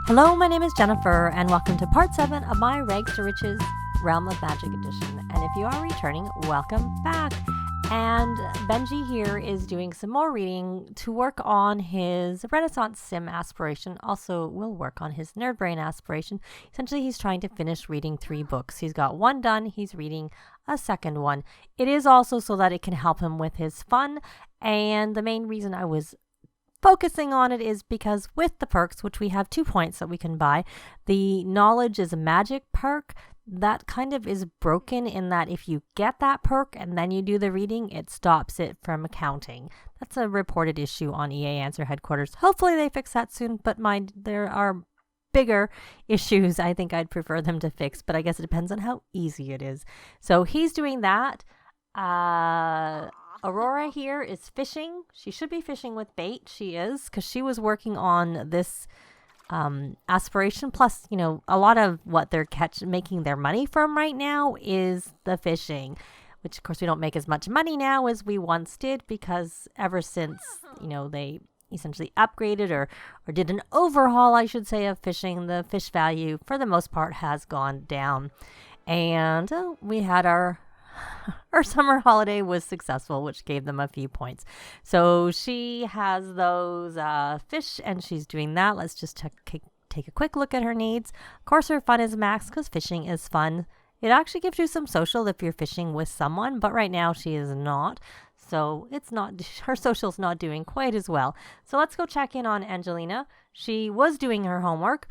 Hello, my name is Jennifer, and welcome to part 7 of my Rags to Riches Realm of Magic edition. And if you are returning, welcome back. And Benji here is doing some more reading to work on his Renaissance Sim aspiration. Also will work on his Nerd Brain aspiration. Essentially, he's trying to finish reading 3 books. He's got one done. He's reading a second one. It is also so that it can help him with his fun. And the main reason I was focusing on it is because with the perks, which we have 2 points that we can buy, the knowledge is a magic perk that kind of is broken in that if you get that perk and then you do the reading, it stops it from counting. That's a reported issue on EA Answer headquarters. Hopefully they fix that soon, but mind, there are bigger issues I think I'd prefer them to fix, but I guess it depends on how easy it is. So he's doing that. Aurora here is fishing. She should be fishing with bait. She is, because she was working on this aspiration. Plus, you know, a lot of what they're making their money from right now is the fishing, which of course we don't make as much money now as we once did, because ever since, you know, they essentially upgraded or did an overhaul, I should say, of fishing, the fish value for the most part has gone down. And we had our summer holiday was successful, which gave them a few points. So she has those fish and she's doing that. Let's just take a quick look at her needs. Of course, her fun is max because fishing is fun. It actually gives you some social if you're fishing with someone, but right now she is not. So it's not, her social's not doing quite as well. So let's go check in on Angelina. She was doing her homework.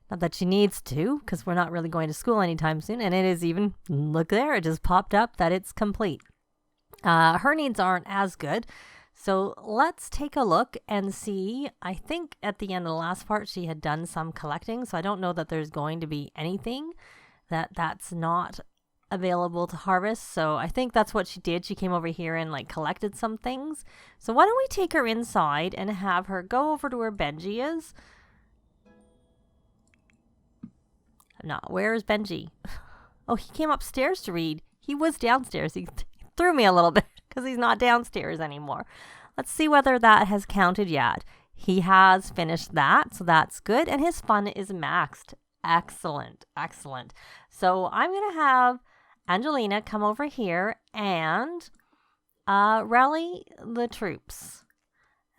Not that she needs to, because we're not really going to school anytime soon. And it is even, look there, it just popped up that it's complete. Her needs aren't as good. So let's take a look and see. I think at the end of the last part, she had done some collecting. So I don't know that there's going to be anything that's not available to harvest. So I think that's what she did. She came over here and like collected some things. So why don't we take her inside and have her go over to where Benji is. No, where is Benji? Oh, he came upstairs to read. He was downstairs. He threw me a little bit because he's not downstairs anymore. Let's see whether that has counted yet. He has finished that, so that's good. And his fun is maxed. Excellent, excellent. So I'm going to have Angelina come over here and rally the troops.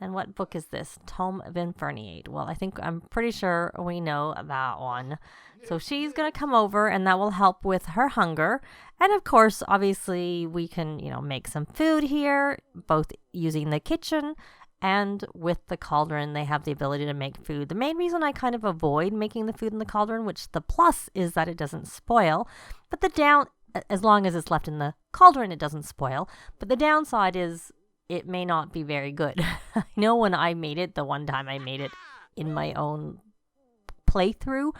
And what book is this? Tome of Inferniate. Well, I'm pretty sure we know that one. So she's going to come over and that will help with her hunger. And of course, obviously, we can, make some food here, both using the kitchen and with the cauldron. They have the ability to make food. The main reason I kind of avoid making the food in the cauldron, which the plus is that it doesn't spoil, but as long as it's left in the cauldron, it doesn't spoil. But the downside is it may not be very good. I know when I made it, the one time I made it in my own playthrough,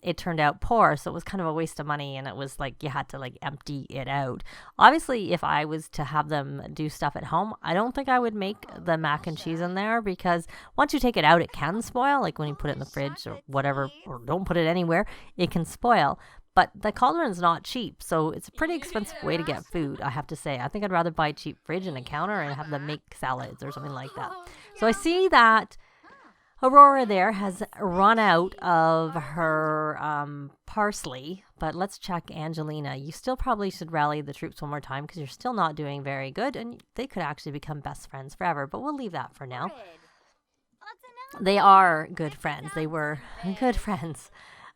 it turned out poor. So it was kind of a waste of money. And it was like, you had to like empty it out. Obviously, if I was to have them do stuff at home, I don't think I would make the mac and cheese in there, because once you take it out, it can spoil. Like when you put it in the fridge or whatever, or don't put it anywhere, it can spoil. But the cauldron's not cheap, so it's a pretty expensive way to get food, I have to say. I think I'd rather buy a cheap fridge and a counter and have them make salads or something like that. So I see that Aurora there has run out of her parsley, but let's check Angelina. You still probably should rally the troops one more time because you're still not doing very good, and they could actually become best friends forever, but we'll leave that for now. They are good friends. They were good friends.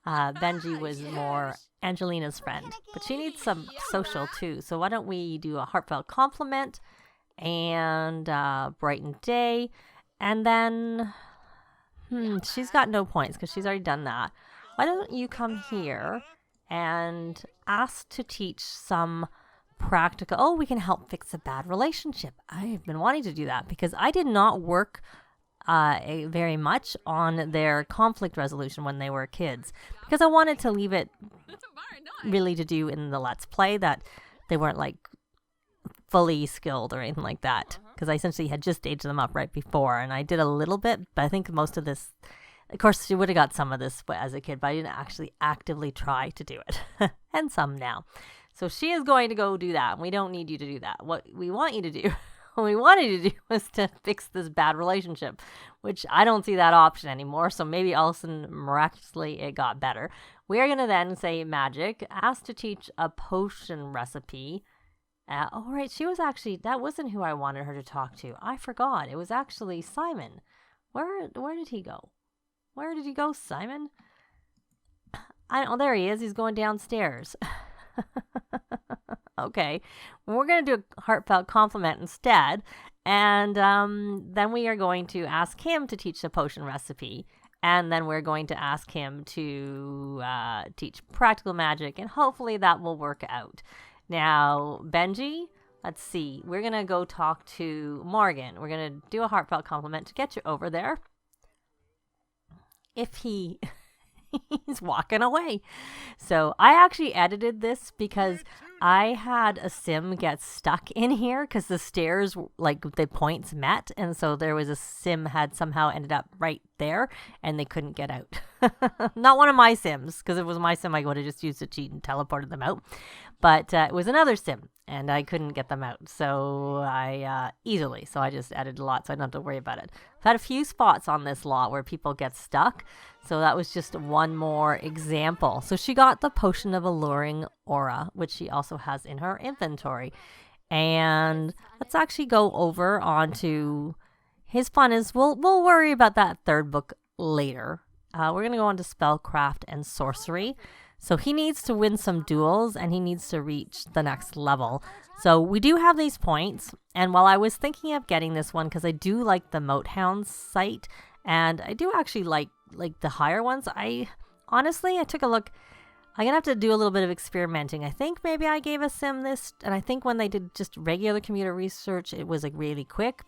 Benji was more Angelina's friend, but she needs some social too. So why don't we do a heartfelt compliment and brighten day, and then she's got no points because she's already done that. Why don't you come here and ask to teach some practical? Oh, we can help fix a bad relationship. I've been wanting to do that because I did not work very much on their conflict resolution when they were kids, because I wanted to leave it really to do in the Let's Play, that they weren't like fully skilled or anything like that, because I essentially had just staged them up right before, and I did a little bit, but I think most of this, of course, she would have got some of this as a kid, but I didn't actually actively try to do it, and some now. So she is going to go do that, and we don't need you to do that. What we want you to do, what we wanted to do was to fix this bad relationship, which I don't see that option anymore. So maybe all of a sudden, miraculously, it got better. We are going to then say magic, ask to teach a potion recipe. Oh, right. She was actually, that wasn't who I wanted her to talk to. I forgot. It was actually Simon. Where did he go? Where did he go, Simon? I don't know. There he is. He's going downstairs. Okay. We're going to do a heartfelt compliment instead. And then we are going to ask him to teach the potion recipe. And then we're going to ask him to teach practical magic. And hopefully that will work out. Now, Benji, let's see. We're going to go talk to Morgan. We're going to do a heartfelt compliment to get you over there. If he's walking away. So I actually edited this because I had a sim get stuck in here because the stairs, like the points met. And so there was a sim had somehow ended up right there and they couldn't get out. Not one of my sims, because if it was my sim, I would have just used a cheat and teleported them out. But it was another sim and I couldn't get them out. So I just added a lot so I don't have to worry about it. I've had a few spots on this lot where people get stuck. So that was just one more example. So she got the potion of alluring aura, which she also has in her inventory. And let's actually go over onto his fun is we'll worry about that third book later. We're going to go on to spellcraft and sorcery. So he needs to win some duels and he needs to reach the next level. So we do have these points. And while I was thinking of getting this one, because I do like the Moat Hounds site, and I do actually like the higher ones, I took a look. I'm going to have to do a little bit of experimenting. I think maybe I gave a sim this, and I think when they did just regular computer research, it was like really quick.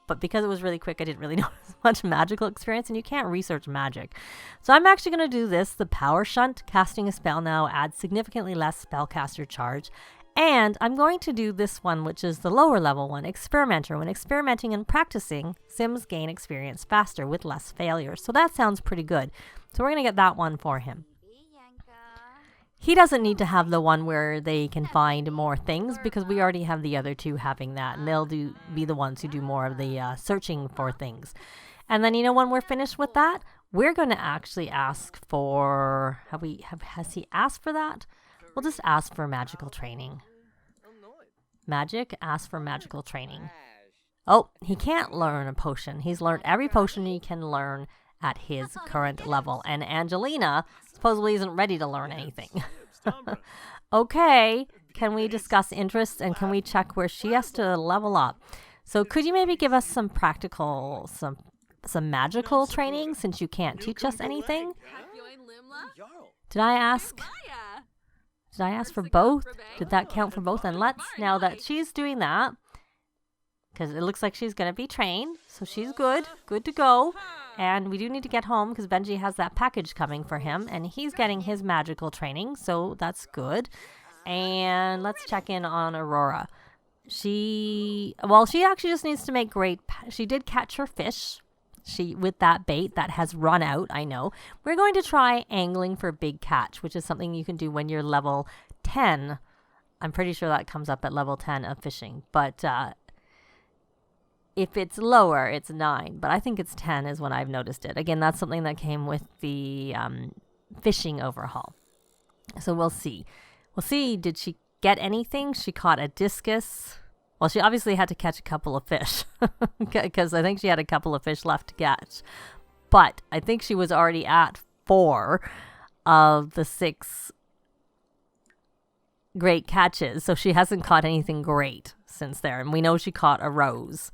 But because it was really quick, I didn't really notice much magical experience, and you can't research magic. So I'm actually going to do this, the Power Shunt. Casting a spell now adds significantly less spellcaster charge. And I'm going to do this one, which is the lower level one, Experimenter. When experimenting and practicing, Sims gain experience faster with less failures. So that sounds pretty good. So we're going to get that one for him. He doesn't need to have the one where they can find more things because we already have the other two having that. And they'll be the ones who do more of the searching for things. And then, when we're finished with that, we're going to actually ask for... Has he asked for that? We'll just ask for magical training. Magic, ask for magical training. Oh, he can't learn a potion. He's learned every potion he can learn at his current level. And Angelina supposedly isn't ready to learn anything. Okay, can we discuss interests and can we check where she has to level up? So could you maybe give us some practical, some magical training since you can't teach us anything? Did I ask for both? Did that count for both? And now that she's doing that, because it looks like she's going to be trained, so she's good to go. And we do need to get home because Benji has that package coming for him, and he's getting his magical training, so that's good. And let's check in on Aurora. She actually just needs to make she did catch her fish. With that bait that has run out, I know. We're going to try angling for big catch, which is something you can do when you're level 10. I'm pretty sure that comes up at level 10 of fishing. But if it's lower, it's 9. But I think it's 10 is when I've noticed it. Again, that's something that came with the fishing overhaul. So we'll see. Did she get anything? She caught a discus. Well, she obviously had to catch a couple of fish because I think she had a couple of fish left to catch. But I think she was already at 4 of the 6 great catches. So she hasn't caught anything great since there. And we know she caught a rose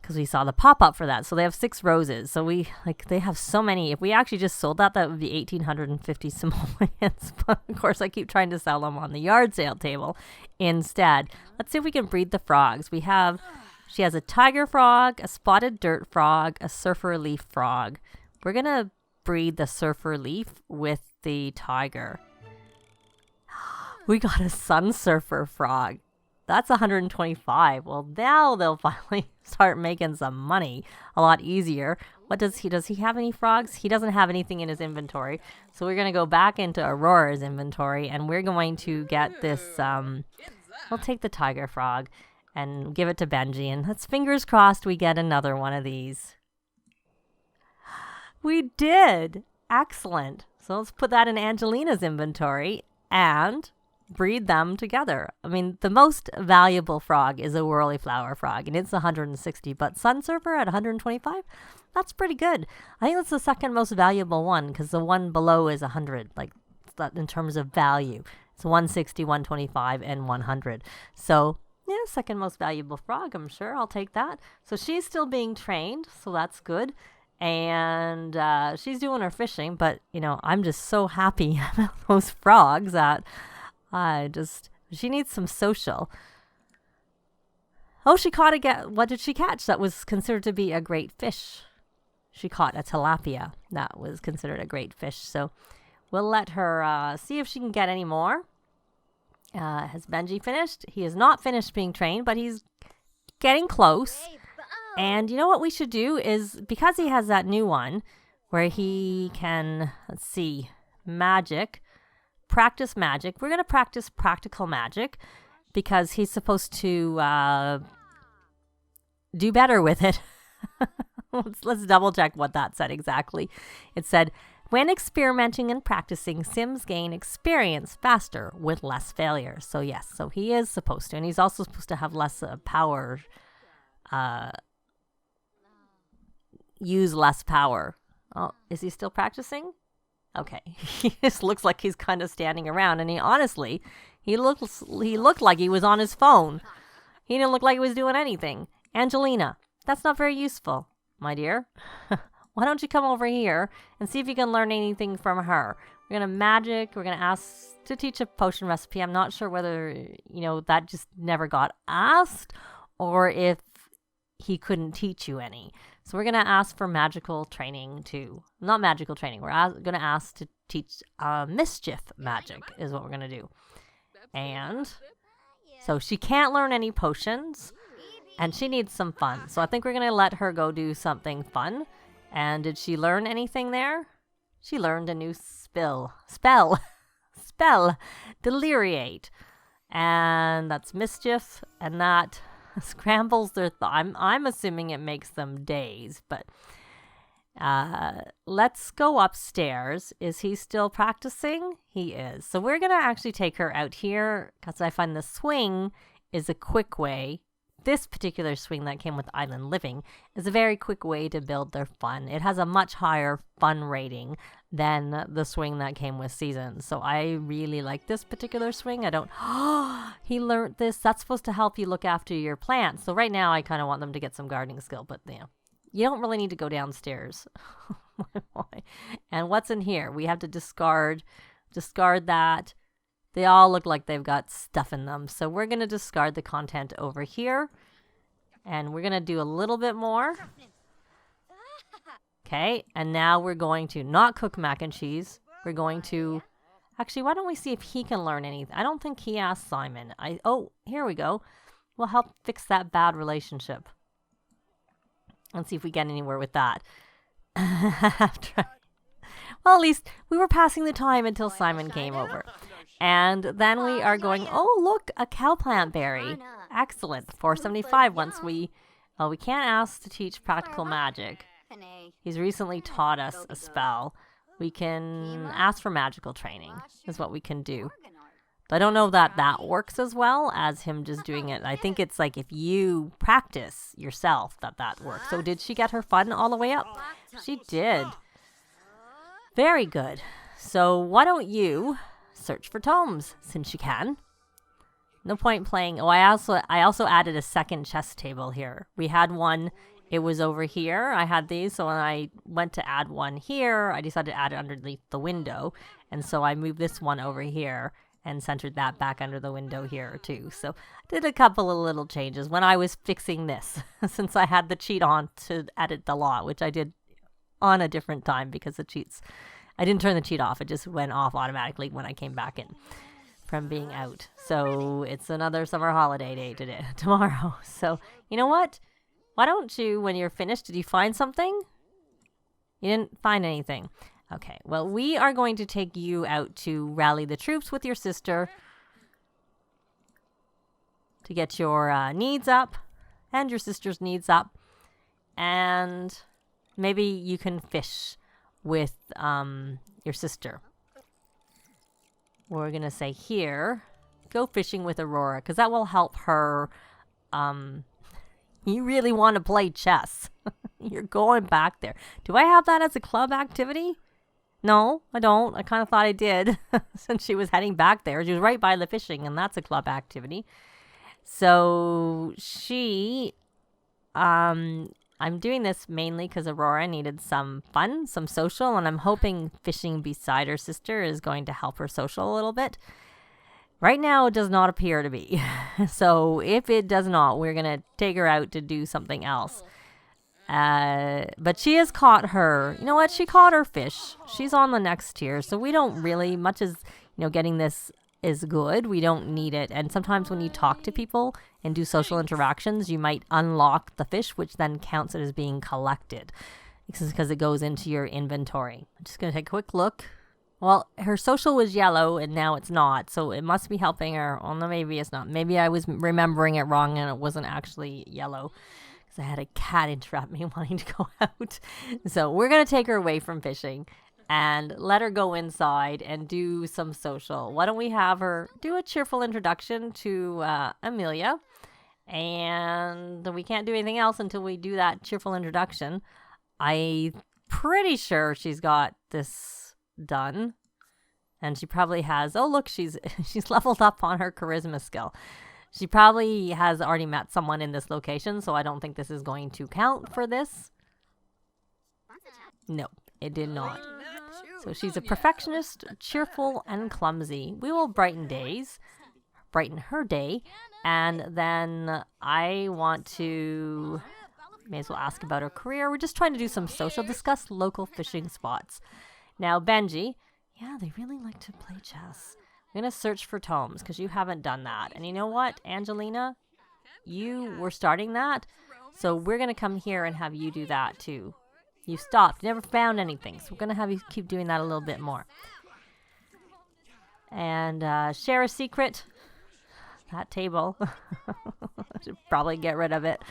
because we saw the pop-up for that. So they have 6 roses. So they have so many. If we actually just sold that would be 1,850 simoleons. But of course, I keep trying to sell them on the yard sale table instead. Let's see if we can breed the frogs. She has a tiger frog, a spotted dirt frog, a surfer leaf frog. We're going to breed the surfer leaf with the tiger. We got a sun surfer frog. That's 125. Well, now they'll finally start making some money a lot easier. Does he have any frogs? He doesn't have anything in his inventory. So we're going to go back into Aurora's inventory and we're going to get this, we'll take the tiger frog and give it to Benji. And let's fingers crossed we get another one of these. We did. Excellent. So let's put that in Angelina's inventory and breed them together. I mean, the most valuable frog is a whirly flower frog, and it's 160, but Sun Surfer at 125, that's pretty good. I think that's the second most valuable one, because the one below is 100, like that in terms of value. It's 160, 125, and 100. So, yeah, second most valuable frog, I'm sure. I'll take that. So she's still being trained, so that's good. And she's doing her fishing, but, you know, I'm just so happy about those frogs that she needs some social. Oh, she caught what did she catch that was considered to be a great fish? She caught a tilapia that was considered a great fish. So we'll let her see if she can get any more. Has Benji finished? He is not finished being trained, but he's getting close. And you know what we should do is, because he has that new one where he can, let's see, practice magic. We're going to practice practical magic because he's supposed to do better with it. Let's double check what that said exactly. It said, when experimenting and practicing, Sims gain experience faster with less failures. So yes, so he is supposed to. And he's also supposed to have less power, use less power. Oh, is he still practicing? Okay, he just looks like he's kind of standing around, and he looked like he was on his phone. He didn't look like he was doing anything. Angelina, that's not very useful, my dear. Why don't you come over here and see if you can learn anything from her? We're gonna magic. We're gonna ask to teach a potion recipe. I'm not sure whether, you know, that just never got asked or if he couldn't teach you any. So we're going to ask for magical training too. Not magical training. We're going to ask to teach mischief magic is what we're going to do. And so she can't learn any potions and she needs some fun. So I think we're going to let her go do something fun. And did she learn anything there? She learned a new spell. Deliriate. And that's mischief, and that scrambles their I'm assuming it makes them daze, but let's go upstairs. Is he still practicing? He is. So we're going to actually take her out here because I find the swing is a quick way. This particular swing that came with Island Living is a very quick way to build their fun. It has a much higher fun rating than the swing that came with Seasons. So I really like this particular swing. He learned this. That's supposed to help you look after your plants. So right now I kind of want them to get some gardening skill, but you know, you don't really need to go downstairs. And what's in here? We have to discard that. They all look like they've got stuff in them. So we're going to discard the content over here. And we're going to do a little bit more. Okay, and now we're going to not cook mac and cheese. We're going to... Actually, why don't we see if he can learn anything? I don't think he asked Simon. Oh, here we go. We'll help fix that bad relationship. Let's see if we get anywhere with that. Well, at least we were passing the time until Simon came over. And then we are going, oh, look, a cowplant berry. Excellent. 475 once we can't ask to teach practical magic. He's recently taught us a spell. We can ask for magical training is what we can do. But I don't know that works as well as him just doing it. I think it's like if you practice yourself that works. So did she get her fun all the way up? She did. Very good. So why don't you search for tomes since you can. No point playing. Oh, I also added a second chess table here. We had one. It was over here. I had these, so when I went to add one here, I decided to add it underneath the window. And so I moved this one over here and centered that back under the window here too. So I did a couple of little changes when I was fixing this, since I had the cheat on to edit the lot, which I did on a different time because the cheats, I didn't turn the cheat off. It just went off automatically when I came back in from being out. So it's another summer holiday day today, tomorrow. So you know what? Why don't you, when you're finished, did you find something? You didn't find anything. Okay, well, we are going to take you out to rally the troops with your sister to get your needs up and your sister's needs up. And maybe you can fish with your sister. We're going to say here, go fishing with Aurora, because that will help her. You really want to play chess. You're going back there. Do I have that as a club activity? No, I don't. I kind of thought I did since she was heading back there. She was right by the fishing, and that's a club activity. So she, I'm doing this mainly because Aurora needed some fun, some social, and I'm hoping fishing beside her sister is going to help her social a little bit. Right now, it does not appear to be. So if it does not, we're going to take her out to do something else. But she has caught her. You know what? She caught her fish. She's on the next tier. So we don't really, much as, getting this is good, we don't need it. And sometimes when you talk to people and do social interactions, you might unlock the fish, which then counts it as being collected. Because it goes into your inventory. I'm just going to take a quick look. Well, her social was yellow and now it's not. So it must be helping her. Oh, no, maybe it's not. Maybe I was remembering it wrong and it wasn't actually yellow. I had a cat interrupt me wanting to go out. So we're going to take her away from fishing and let her go inside and do some social. Why don't we have her do a cheerful introduction to Amelia? And we can't do anything else until we do that cheerful introduction. I'm pretty sure she's got this done. And she probably has. Oh, look, she's leveled up on her charisma skill. She probably has already met someone in this location, so I don't think this is going to count for this. No, it did not. So she's a perfectionist, cheerful, and clumsy. We will brighten her day, and then I want to, may as well ask about her career. We're just trying to do some social, discuss local fishing spots. Now, Benji, yeah, they really like to play chess. I'm going to search for tomes because you haven't done that. And you know what, Angelina? You were starting that. So we're going to come here and have you do that too. You stopped. You never found anything. So we're going to have you keep doing that a little bit more. And share a secret. That table. I should probably get rid of it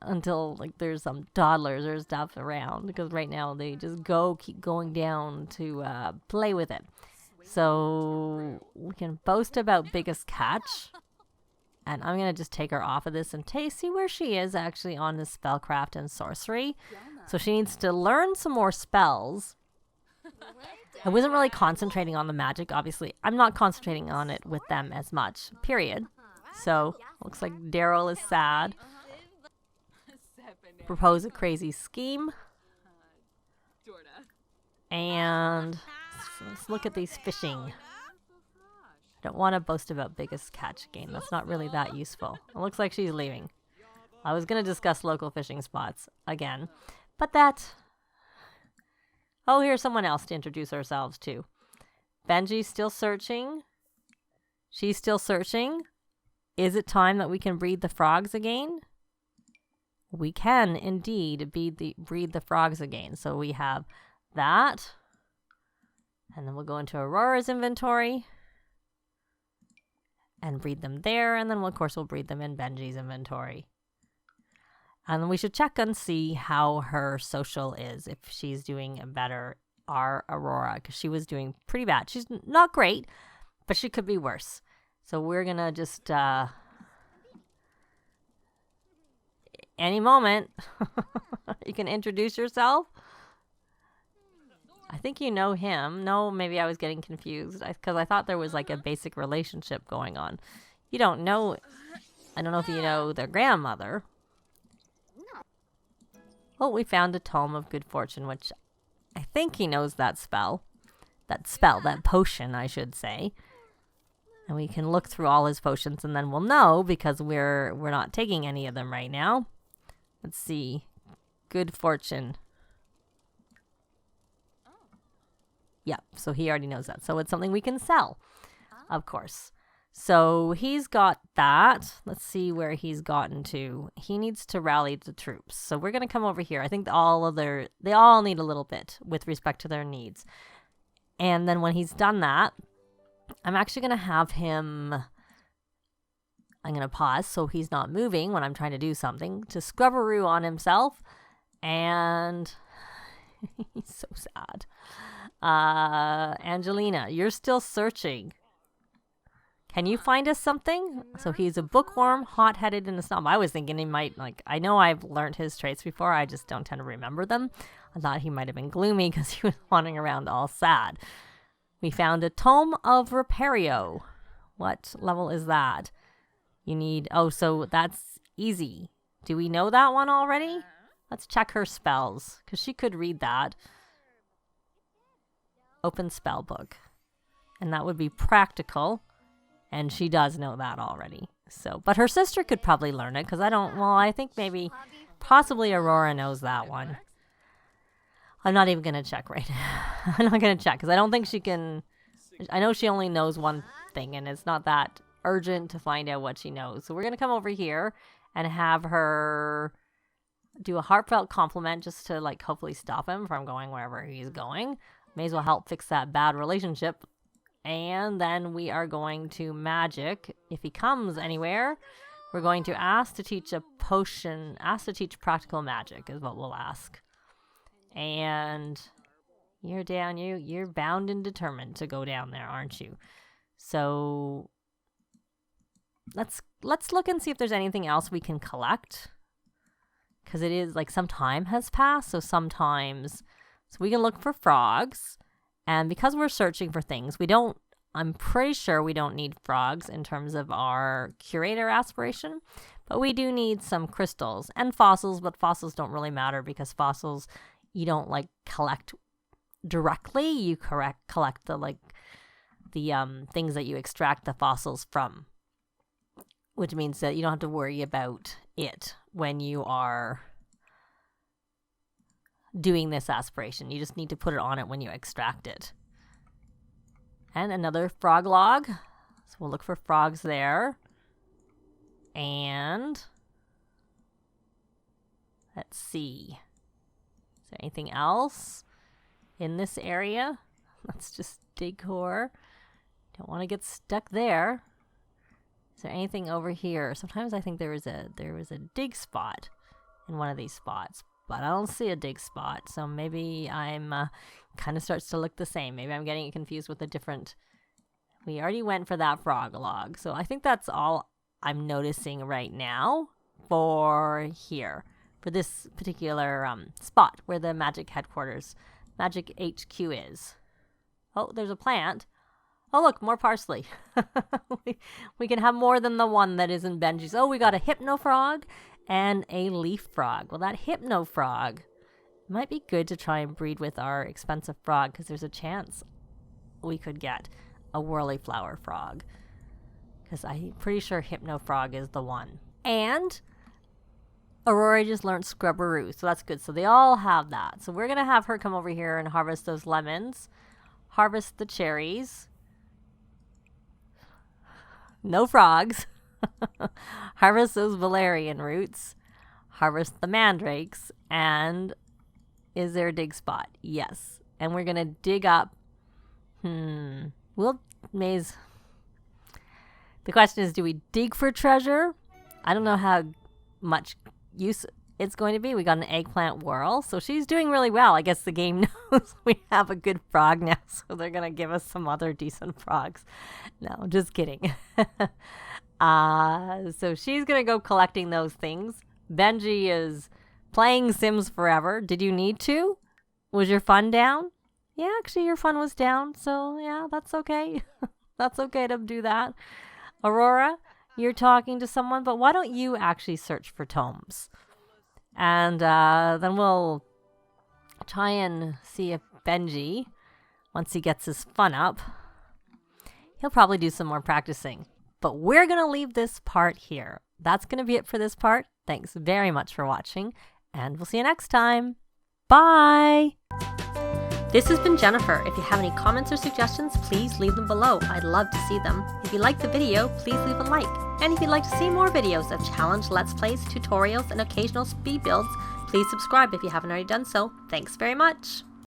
until there's some toddlers or stuff around. Because right now they just keep going down to play with it. So we can boast about biggest catch. And I'm going to just take her off of this and see where she is actually on the spellcraft and sorcery. So she needs to learn some more spells. I wasn't really concentrating on the magic, obviously. I'm not concentrating on it with them as much, period. So looks like Daryl is sad. Propose a crazy scheme. And let's look at these fishing. I don't want to boast about biggest catch game. That's not really that useful. It looks like she's leaving. I was going to discuss local fishing spots again. But oh, here's someone else to introduce ourselves to. Benji's still searching. She's still searching. Is it time that we can breed the frogs again? We can indeed breed the frogs again. So we have that. And then we'll go into Aurora's inventory and breed them there. And then, of course, we'll breed them in Benji's inventory. And then we should check and see how her social is, if she's doing better, our Aurora, because she was doing pretty bad. She's not great, but she could be worse. So we're going to just, any moment, you can introduce yourself. I think you know him. No, maybe I was getting confused because I thought there was a basic relationship going on. You don't know. I don't know if you know their grandmother. Oh, we found a tome of good fortune, which I think he knows that spell. That potion, I should say. And we can look through all his potions and then we'll know because we're not taking any of them right now. Let's see. Good fortune. Yeah, so he already knows that. So it's something we can sell, of course. So he's got that. Let's see where he's gotten to. He needs to rally the troops. So we're going to come over here. I think they all need a little bit with respect to their needs. And then when he's done that, I'm actually going to have him I'm going to pause so he's not moving when I'm trying to do something, to scrubberoo on himself. And he's so sad. Angelina, you're still searching. Can you find us something? So he's a bookworm, hot-headed, and a snob. I was thinking he might, like, I know I've learned his traits before. I just don't tend to remember them. I thought he might have been gloomy because he was wandering around all sad. We found a Tome of Repario. What level is that? You need, oh, so that's easy. Do we know that one already? Let's check her spells, because she could read that. Open spell book. And that would be practical. And she does know that already. So, but her sister could probably learn it, because I think maybe, possibly Aurora knows that one. I'm not even going to check right now. I'm not going to check, because I don't think she can, I know she only knows one thing, and it's not that urgent to find out what she knows. So we're going to come over here and have her do a heartfelt compliment just to, like, hopefully stop him from going wherever he's going. May as well help fix that bad relationship. And then we are going to magic. If he comes anywhere, we're going to ask to teach a potion, ask to teach practical magic is what we'll ask. And you're down, you're bound and determined to go down there, aren't you? So let's look and see if there's anything else we can collect. Because it is like some time has passed, so sometimes, so we can look for frogs. And because we're searching for things, I'm pretty sure we don't need frogs in terms of our curator aspiration, but we do need some crystals and fossils, but fossils don't really matter because fossils you don't like collect directly. You collect the things that you extract the fossils from, which means that you don't have to worry about it when you are doing this aspiration. You just need to put it on it when you extract it. And another frog log. So we'll look for frogs there. And let's see. Is there anything else in this area? Let's just decor. Don't want to get stuck there. Is there anything over here? Sometimes I think there was a dig spot in one of these spots, but I don't see a dig spot. So maybe I'm kind of starts to look the same. Maybe I'm getting it confused with a different. We already went for that frog log. So I think that's all I'm noticing right now for here, for this particular spot where the magic headquarters, magic HQ is. Oh, there's a plant. Oh, look, more parsley. we can have more than the one that is in Benji's. Oh, we got a hypno frog and a leaf frog. Well, that hypno frog might be good to try and breed with our expensive frog because there's a chance we could get a whirly flower frog. Because I'm pretty sure hypno frog is the one. And Aurora just learned scrubberoo, so that's good. So they all have that. So we're going to have her come over here and harvest those lemons. Harvest the cherries. No frogs. Harvest those valerian roots. Harvest the mandrakes. And is there a dig spot? Yes. And we're going to dig up. Maze. The question is, do we dig for treasure? I don't know how much use it's going to be. We got an eggplant whirl. So she's doing really well. I guess the game knows we have a good frog now. So they're going to give us some other decent frogs. No, just kidding. So she's going to go collecting those things. Benji is playing Sims forever. Did you need to? Was your fun down? Yeah, actually your fun was down. So yeah, that's okay. That's okay to do that. Aurora, you're talking to someone, but why don't you actually search for tomes? And then we'll try and see if Benji, once he gets his fun up, he'll probably do some more practicing. But we're going to leave this part here. That's going to be it for this part. Thanks very much for watching, and we'll see you next time. Bye! This has been Jennifer. If you have any comments or suggestions, please leave them below. I'd love to see them. If you liked the video, please leave a like. And if you'd like to see more videos of challenge, let's plays, tutorials, and occasional speed builds, please subscribe if you haven't already done so. Thanks very much.